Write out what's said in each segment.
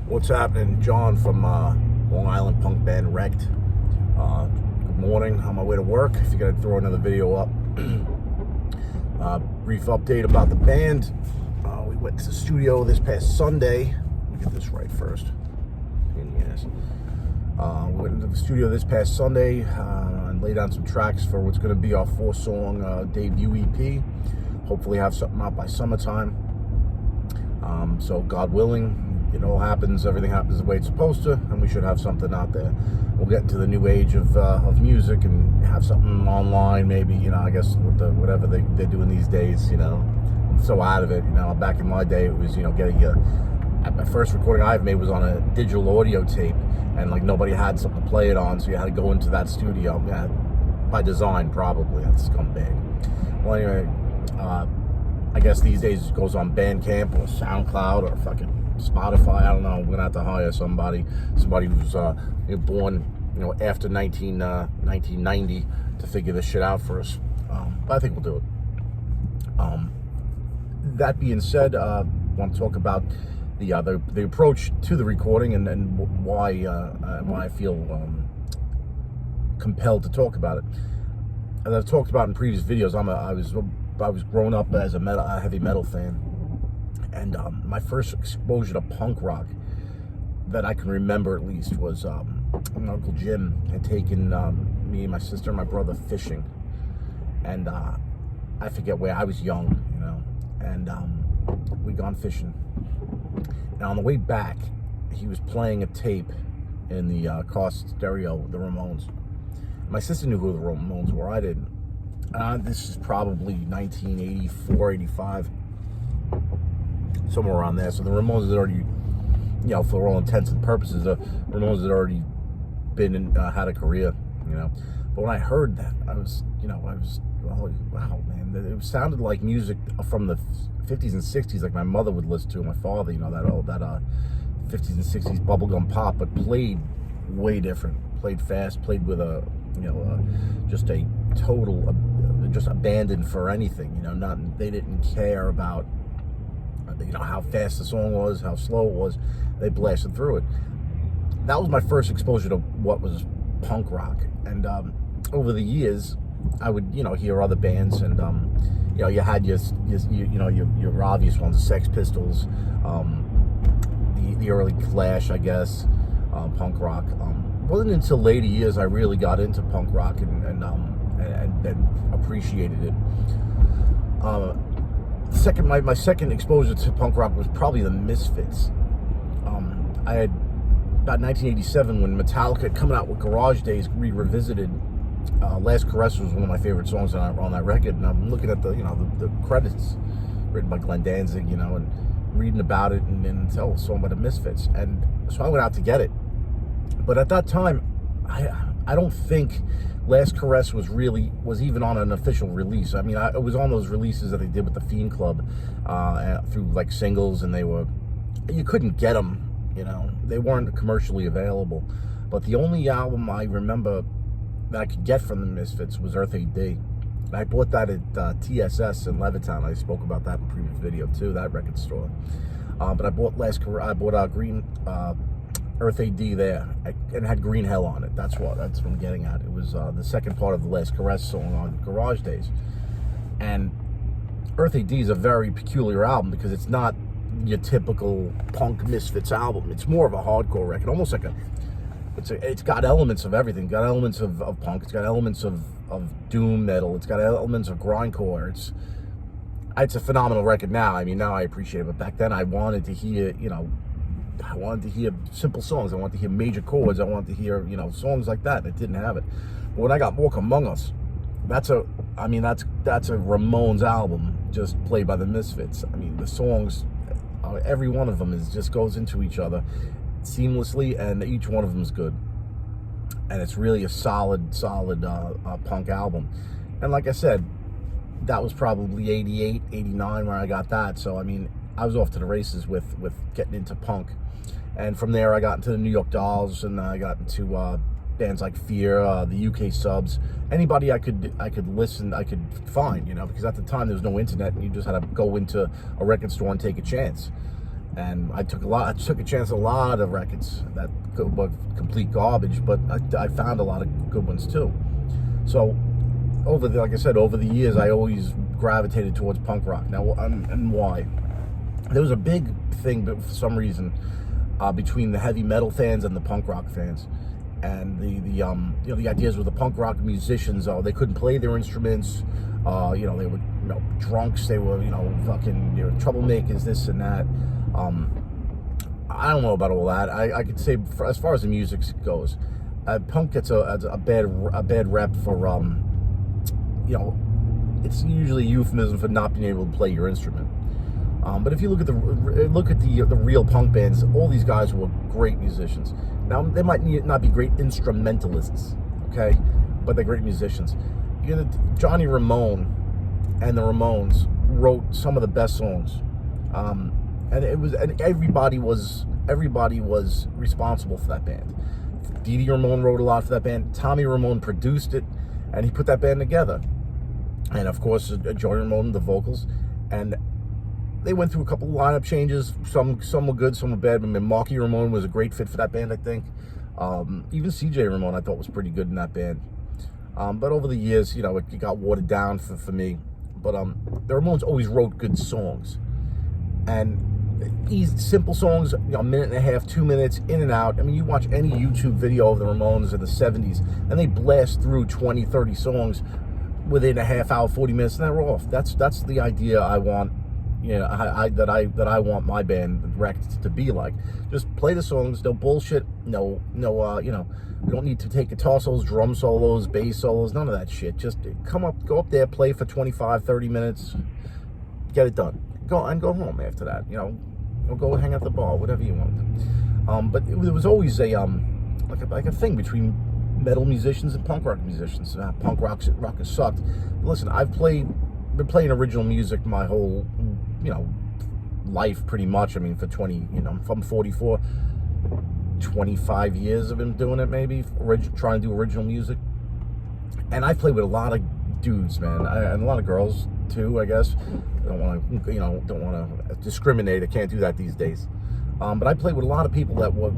What's happening? John from Long Island punk band Wrecked. Good morning, on my way to work. If you gotta throw another video up. Brief update about the band. We went to the studio this past Sunday. Let me get this right first. Yes. We went into the studio this past Sunday and laid down some tracks for what's going to be our 4-song debut EP. Hopefully have something out by summertime. So God willing, it all happens, everything happens the way it's supposed to, and we should have something out there. We'll get into the new age of music and have something online, maybe, I guess with whatever they're doing these days, I'm so out of it, back in my day, it was, getting my first recording I've made was on a digital audio tape, and nobody had something to play it on, so you had to go into that studio, by design probably, that's scumbag. Well, anyway, I guess these days it goes on Bandcamp or SoundCloud or fucking Spotify. I don't know. We're gonna have to hire somebody who's born, after 1990 to figure this shit out for us. But I think we'll do it. That being said, I want to talk about the approach to the recording and why I feel compelled to talk about it. As I've talked about in previous videos, I was growing up as a heavy metal fan, and my first exposure to punk rock that I can remember at least was my Uncle Jim had taken me and my sister and my brother fishing, and I forget where. I was young, and we'd gone fishing, and on the way back he was playing a tape in the car stereo, the Ramones. My sister knew who the Ramones were, I didn't. This is probably 1984, 85, somewhere around there. So the Ramones had already, for all intents and purposes, the Ramones had already had a career, But when I heard that, I was, oh, wow, man. It sounded like music from the 50s and 60s, like my mother would listen to, my father, that 50s and 60s bubblegum pop, but played way different. Played fast, played with just a total, just abandoned for anything, they didn't care about, how fast the song was, how slow it was. They blasted through it. That was my first exposure to what was punk rock. And over the years, I would, hear other bands, and you had your obvious ones, the Sex Pistols, the early Clash, I guess, punk rock. Wasn't until later years I really got into punk rock and appreciated it. My second exposure to punk rock was probably the Misfits. I had about 1987 when Metallica had come out with Garage Days revisited. Last Caress was one of my favorite songs on that record, and I'm looking at the credits written by Glenn Danzig, and reading about it, and then a song by the Misfits, and so I went out to get it. But at that time, I don't think Last Caress was even on an official release. I mean, it was on those releases that they did with the Fiend Club through singles, and you couldn't get them, they weren't commercially available. But the only album I remember that I could get from the Misfits was Earth AD. And I bought that at TSS in Levittown. I spoke about that in a previous video too, that record store. But I bought Green Earth AD there, and had Green Hell on it. That's what I'm getting at. It was the second part of the Last Caress song on Garage Days. And Earth AD is a very peculiar album because it's not your typical punk Misfits album. It's more of a hardcore record, almost like it's got elements of everything. It's got elements of punk. It's got elements of doom metal. It's got elements of grindcore. It's a phenomenal record now. I mean, now I appreciate it, but back then I wanted to hear, simple songs. I wanted to hear major chords. I wanted to hear, songs like that. I didn't have it. But when I got Walk Among Us, that's a Ramones album just played by the Misfits. I mean, the songs, every one of them just goes into each other seamlessly, and each one of them is good. And it's really a solid punk album. And like I said, that was probably 88, 89 where I got that. So, I mean, I was off to the races with getting into punk. And from there, I got into the New York Dolls, and I got into bands like Fear, the UK Subs, anybody I could find, because at the time there was no internet, and you just had to go into a record store and take a chance. And I took a chance on a lot of records that were complete garbage, but I found a lot of good ones too. So like I said, over the years, I always gravitated towards punk rock. Now, and why? There was a big thing, but for some reason, between the heavy metal fans and the punk rock fans. And the ideas with the punk rock musicians, they couldn't play their instruments. They were drunks. They were fucking troublemakers, this and that. I don't know about all that. I could say, as far as the music goes, punk gets a bad rep for it's usually a euphemism for not being able to play your instrument. But if you look at the real punk bands, all these guys were great musicians. Now, they might not be great instrumentalists, okay, but they're great musicians. Johnny Ramone and the Ramones wrote some of the best songs, and everybody was responsible for that band. Dee Dee Ramone wrote a lot for that band. Tommy Ramone produced it, and he put that band together. And of course, Johnny Ramone, the vocals, and they went through a couple of lineup changes. Some were good, some were bad. I mean, Marky Ramone was a great fit for that band, I think. Even CJ Ramone, I thought, was pretty good in that band. But over the years, it got watered down for me. But the Ramones always wrote good songs. And simple songs, a minute and a half, 2 minutes, in and out. I mean, you watch any YouTube video of the Ramones in the 70s, and they blast through 20, 30 songs within a half hour, 40 minutes, and they're off. That's the idea I want. That I want my band Wrecked to be like. Just play the songs, no bullshit, no, you don't need to take guitar solos, drum solos, bass solos, none of that shit. Just go up there, play for 25, 30 minutes, get it done. Go home after that, or go hang out at the bar, whatever you want. But there was always a like a thing between metal musicians and punk rock musicians. Punk rock has sucked. But listen, I've been playing original music my whole life, pretty much. I mean, for 20, I'm 44, 25 years I've been doing it, maybe, trying to do original music. And I played with a lot of dudes, man, and a lot of girls too, I guess. I don't want to discriminate. I can't do that these days. But I played with a lot of people that were,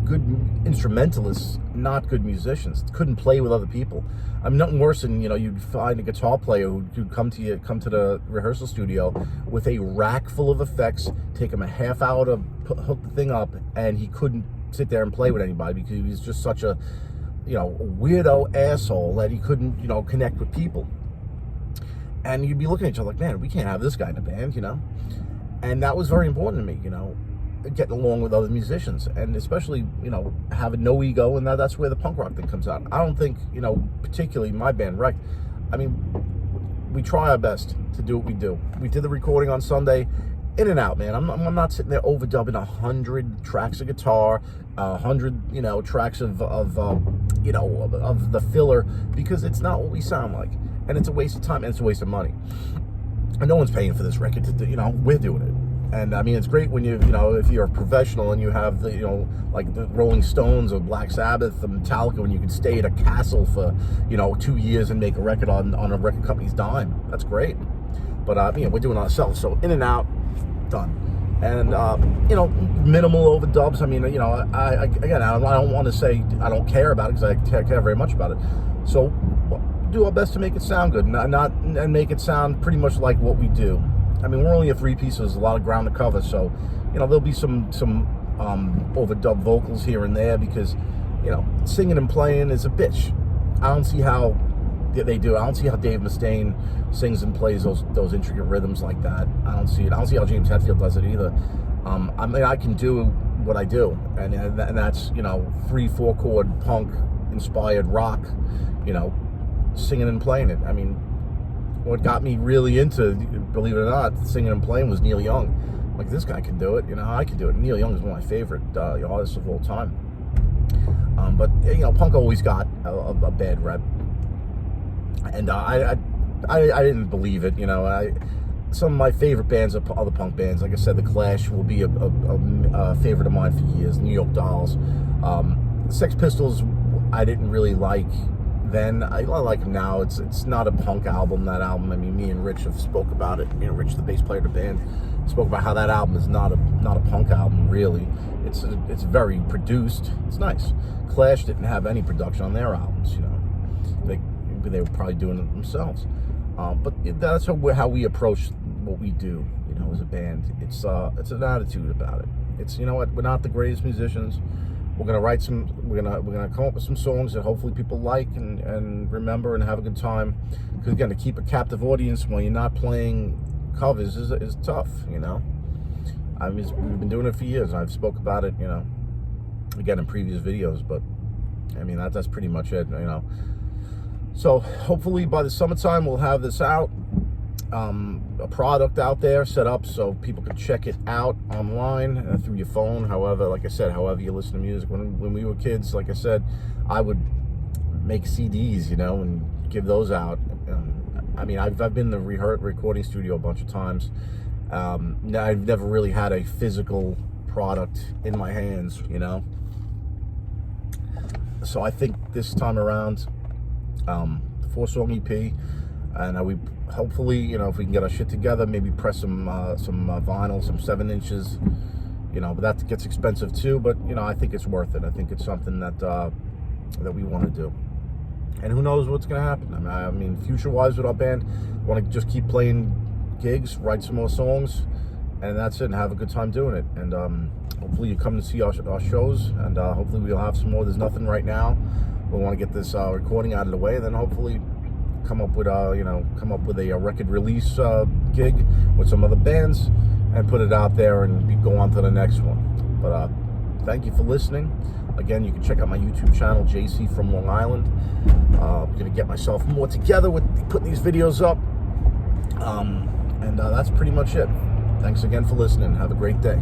good instrumentalists, not good musicians. Couldn't play with other people. I'm nothing worse than, you'd find a guitar player who'd come to the rehearsal studio with a rack full of effects, take him a half hour to hook the thing up, and he couldn't sit there and play with anybody because he was just such a, weirdo asshole that he couldn't, connect with people. And you'd be looking at each other like, man, we can't have this guy in the band, And that was very important to me, getting along with other musicians, and especially, having no ego, and that's where the punk rock thing comes out. I don't think, particularly my band, Wrecked, I mean, we try our best to do what we do. We did the recording on Sunday, in and out, man. I'm not sitting there overdubbing 100 tracks of guitar, 100, tracks of the filler, because it's not what we sound like, and it's a waste of time, and it's a waste of money. And no one's paying for this record we're doing it. And I mean, it's great when if you're a professional and you have like the Rolling Stones or Black Sabbath or Metallica, when you can stay at a castle for 2 years and make a record on a record company's dime. That's great. But we're doing it ourselves, so in and out, done. And minimal overdubs. I mean, I don't want to say I don't care about it, because I care very much about it. So do our best to make it sound good, and make it sound pretty much like what we do. I mean, we're only a three-piece, so there's a lot of ground to cover. So, there'll be some overdub vocals here and there, because, singing and playing is a bitch. I don't see how they do it. I don't see how Dave Mustaine sings and plays those intricate rhythms like that. I don't see it. I don't see how James Hetfield does it either. I mean, I can do what I do, and that's 3-4 chord punk inspired rock, singing and playing it. I mean, what got me really into, believe it or not, singing and playing was Neil Young. Like, this guy can do it, I can do it. Neil Young is one of my favorite artists of all time. But punk always got a bad rep, and I didn't believe it. Some of my favorite bands are other punk bands. Like I said, The Clash will be a favorite of mine for years. New York Dolls, Sex Pistols, I didn't really like then. I like them now. It's not a punk album, that album. I mean, me and Rich have spoke about it. Rich, the bass player of the band, Spoke about how that album is not a punk album, really. It's very produced. It's nice. Clash didn't have any production on their albums, you know. They were probably doing it themselves. But that's how we approach what we do, you know, as a band. It's an attitude about it. It's, you know what, we're not the greatest musicians. We're gonna come up with some songs that hopefully people like and remember and have a good time. Because again, to keep a captive audience when you're not playing covers is tough, you know. I mean, we've been doing it for years. I've spoke about it, you know, again in previous videos. But I mean, that's pretty much it, you know. So hopefully by the summertime we'll have this out, a product out there set up so people can check it out online through your phone. However, like I said, however you listen to music. When we were kids, like I said, I would make CDs, you know, and give those out. I mean, I've been in the recording studio a bunch of times. I've never really had a physical product in my hands, you know. So I think this time around, the 4-song EP, and we hopefully, you know, if we can get our shit together, maybe press some vinyl, some 7 inches, you know. But that gets expensive too. But you know, I think it's worth it. I think it's something that we want to do. And who knows what's going to happen. I mean, future-wise with our band, we want to just keep playing gigs, write some more songs, and that's it, and have a good time doing it. And hopefully you come to see our shows, and hopefully we'll have some more. There's nothing right now. We want to get this recording out of the way, and then hopefully come up with a record release gig with some other bands, and put it out there and go on to the next one. But thank you for listening. Again, you can check out my YouTube channel, JC from Long Island. I'm going to get myself more together with putting these videos up. And that's pretty much it. Thanks again for listening. Have a great day.